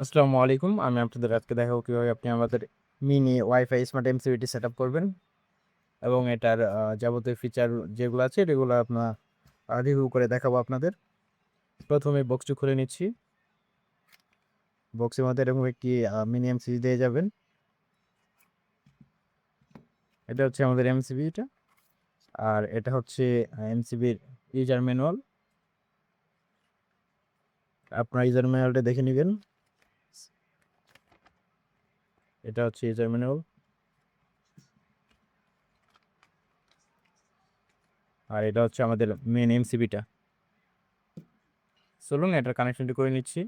আসসালামু আলাইকুম। আমি আপনাদের আজকে দেখাবো কিভাবে আপনি আমাদের মিনি ওয়াইফাই স্মার্ট এমসিবিটি সেটআপ করবেন এবং এটার যাবতীয় ফিচার যেগুলো আছে এগুলো আপনার রিভিউ করে দেখাবো আপনাদের। প্রথমে বক্সটি খুলে নিচ্ছি। বক্সের মধ্যে এরকম একটি মিনি এমসিবি দিয়ে যাবেন। এটা হচ্ছে আমাদের এমসিবিটা, আর এটা হচ্ছে এমসিবির ইউজার ম্যানুয়াল। আপনার ইউজার ম্যানুয়ালটা দেখে নেবেন। এটা হচ্ছে ইউজার ম্যানুয়াল, আর এটা হচ্ছে আমাদের মেন এমসিবিটা। চলুন এটার কানেকশনটি করে নিচ্ছি।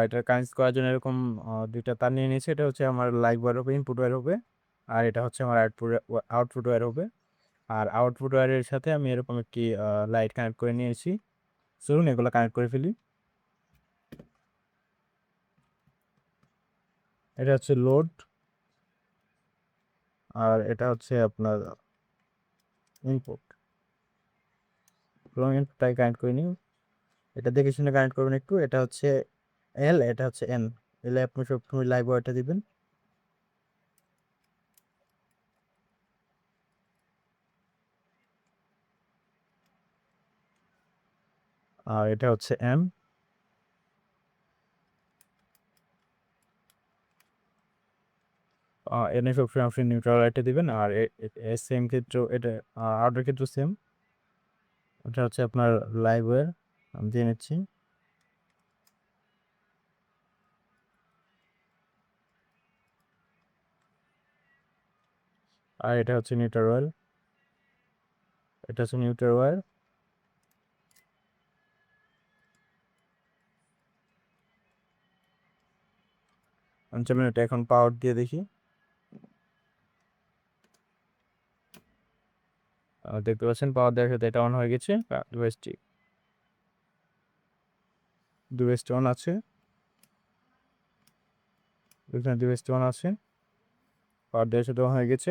এটার কানেক্ট করার জন্য এরকম দুইটা তার নিয়ে নিয়েছি। এটা হচ্ছে আমার লাইভ ওয়্যার হবে, ইনপুট ওয়্যার হবে, আর এটা হচ্ছে আমার আউটপুট ওয়্যার হবে। আর আউটপুট ওয়্যারের সাথে আমি এরকম একটি লাইট কানেক্ট করে নিয়েছি। চলুন এগুলো কানেক্ট করে ফেলি। এটা হচ্ছে লোড, আর এটা হচ্ছে আপনার ইনপুট। ইনপুটটাই কানেক্ট করে নিই। এটা দেখে শুনে কানেক্ট করবেন একটু। এটা হচ্ছে এল, এটা হচ্ছে এন। এলে আপনি সবসময় লাইভ ওয়্যারটা দিবেন। আর এটা হচ্ছে এম। এনে সবসময় আপনি নিউট্রাল লাইটটা দিবেন। আর সেম ক্ষেত্রেও এটা আউটের ক্ষেত্রেও সেম। এটা হচ্ছে আপনার লাইভ ওয়্যার, আমি দিয়ে নিচ্ছি। আর এটা হচ্ছে নিউট্রাল ওয়্যার, এটা হচ্ছে নিউট্রাল ওয়্যার। চলুন এটা এখন পাওয়ার দিয়ে দেখি। দেখতে পাচ্ছেন পাওয়ার দেওয়ার সাথে এটা অন হয়ে গেছে। ডিভাইসটি অন আছে, এখানে ডিভাইসটি অন আছে, পাওয়ার দেওয়ার সাথে অন হয়ে গেছে।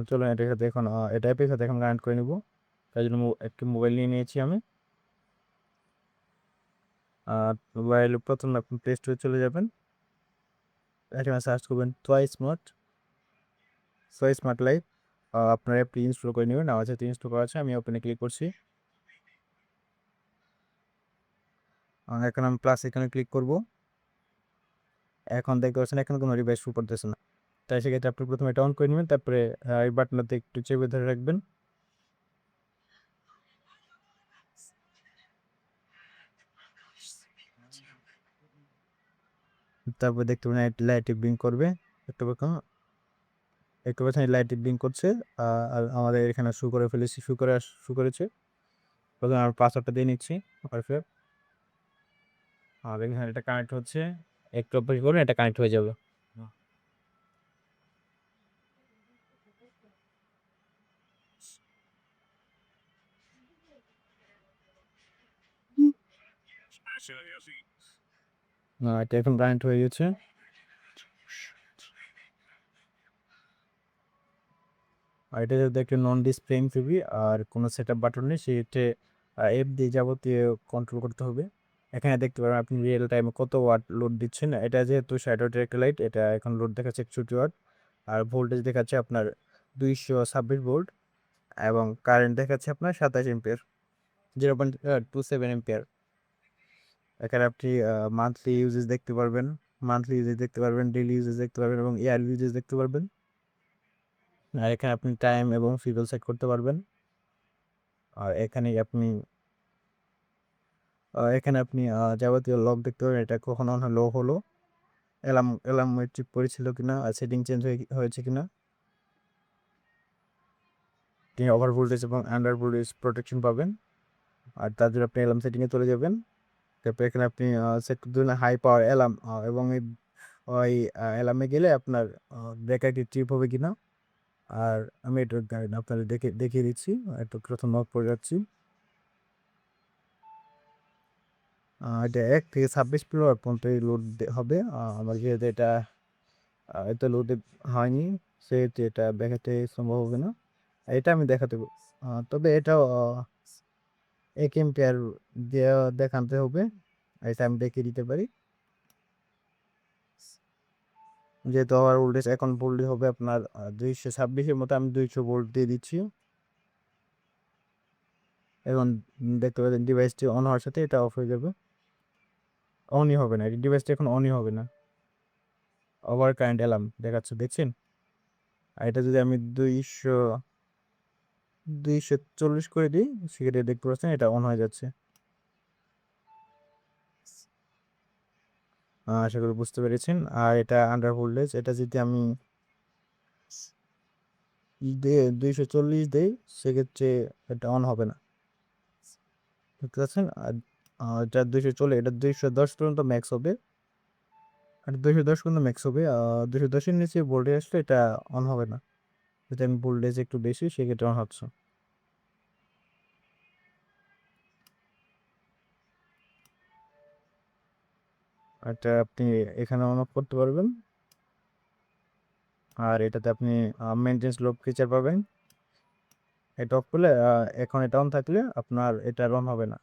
চলুন এটার সাথে এখন এটা অ্যাপের সাথে এখন কানেক্ট করে নেব। তাই জন্য একটি মোবাইল নিয়ে নিয়েছি আমি। মোবাইল প্রথমে আপনি প্লে স্টোরে চলে যাবেন। এখানে সার্চ করবেন সোয়াই স্মার্ট লাইফ। আপনার অ্যাপটি ইনস্টল করে নেবেন। আমার সাথে ইনস্টল করা আছে, আমি ওপেনে ক্লিক করছি। এখন আমি প্লাস এখানে ক্লিক করব। এখন দেখতে পাচ্ছেন এখানে কোনো রিভাইস শো করতেছে না। তাই সেক্ষেত্রে আপনি প্রথমে এটা অন করে নেবেন, তারপরে এই বাটনটাতে একটু চেপে ধরে রাখবেন। তারপর দেখতে পাবেন লাইটটি ব্লিঙ্ক করবে। একটু একটু পাচ্ছেন লাইটটি ব্লিঙ্ক করছে। আর আমাদের এখানে শো করে ফেলেছি, শো করেছে। প্রথমে আমি পাসওয়ার্ডটা দিয়ে নিচ্ছি। আর এখানে এটা কানেক্ট হচ্ছে, একটু অপেক্ষা করুন, এটা কানেক্ট হয়ে যাবে। এটা এখন কানেক্ট হয়ে গেছে। আর এটা যদি একটা নন ডিসপ্লে এমসিবি আর কোনো সেটআপ বাটন নেই, সেক্ষেত্রে অ্যাপ দিয়ে যাবতীয় কন্ট্রোল করতে হবে। এখানে দেখতে পারেন আপনি রিয়েল টাইমে কত ওয়াট লোড দিচ্ছেন। এটা যেহেতু 60 ওয়াটের একটা লাইট, এটা এখন লোড দেখাচ্ছে 61 ওয়াট। আর ভোল্টেজ দেখাচ্ছে আপনার 226 ভোল্ট, এবং কারেন্ট দেখাচ্ছে আপনার 27 এম্পিয়ার, 0.27 এম্পিয়ার। এখানে আপনি মান্থলি ইউজেজ দেখতে পারবেন, ডেইলি ইউজেজ দেখতে পারবেন এবং ইয়ারলি ইউজেজ দেখতে পারবেন। আর এখানে আপনি টাইম এবং ফিউল সেট করতে পারবেন। আর এখানে আপনি যাবতীয় লগ দেখতে পারবেন, এটা কখন অন হলো হলো, অ্যালার্ম ঠিক পড়েছিল কিনা, আর সেটিং চেঞ্জ হয়েছে কিনা। তিনি ওভার ভোল্টেজ এবং আন্ডার ভোল্টেজ প্রোটেকশন পাবেন। আর তার জন্য আপনি অ্যালার্ম সেটিংয়ে চলে যাবেন। তারপর এখানে আপনি সেট করতে দেবেন হাই পাওয়ার অ্যালার্ম, এবং ওই অ্যালার্মে গেলে আপনার ব্রেকারটি ট্রিপ হবে কিনা। আর আমি এটা আপনাদের দেখিয়ে দিচ্ছি। একটু প্রথম নক করে যাচ্ছি। এটা 1 থেকে 26 কিলোওয়াট পর্যন্ত লোড হবে। আমার যেহেতু এটা এত লোডে হয়নি, সেহেতু এটা দেখাতে সম্ভব হবে না। এটা আমি দেখাতে তবে এটাও 1 এম্পিয়ার দিয়ে দেখাতে হবে। এটা আমি দেখিয়ে দিতে পারি। যেহেতু আমার ভোল্টেজ এখন ভোল্টেজ হবে আপনার 226-এর মতো, আমি 200 ভোল্ট দিয়ে দিচ্ছি। এখন দেখতে পাচ্ছেন ডিভাইসটি অন হওয়ার সাথে এটা অফ হয়ে যাবে, অনই হবে না, এই ডিভাইসটা এখন অনই হবে না, ওভার কারেন্ট অ্যালার্ম দেখাচ্ছে, দেখছেন? আর এটা যদি আমি 240 করে দিই, সেক্ষেত্রে দেখতে পাচ্ছেন এটা অন হয়ে যাচ্ছে। আশা করি বুঝতে পেরেছেন। আর এটা আন্ডার ভোল্টেজ, এটা যদি আমি 240 দেই, সেক্ষেত্রে এটা অন হবে না, দেখতে পাচ্ছেন? আর এটা 240, এটা 210 পর্যন্ত ম্যাক্স হবে, আর 210 পর্যন্ত ম্যাক্স হবে। 210-এর নিচে ভোল্টেজ আসলে এটা অন হবে না। যদি আমি ভোল্টেজ একটু বেশি, সেক্ষেত্রে অন হচ্ছে। এটা আপনি এখানে অন অফ করতে পারবেন। আর এটাতে আপনি মেনটেন্স লক ফিচার পাবেন। এটা অফ করলে এখন এটা অন থাকলে আপনার এটা অন হবে না।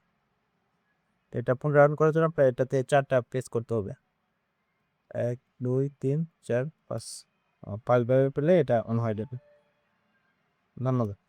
এটা পুনরায় অন করার জন্য আপনার এটাতে 4টা প্রেস করতে হবে, 1 2 3 4 5, 5 ভাবে পেলে এটা অন হয়ে যাবে। ধন্যবাদ।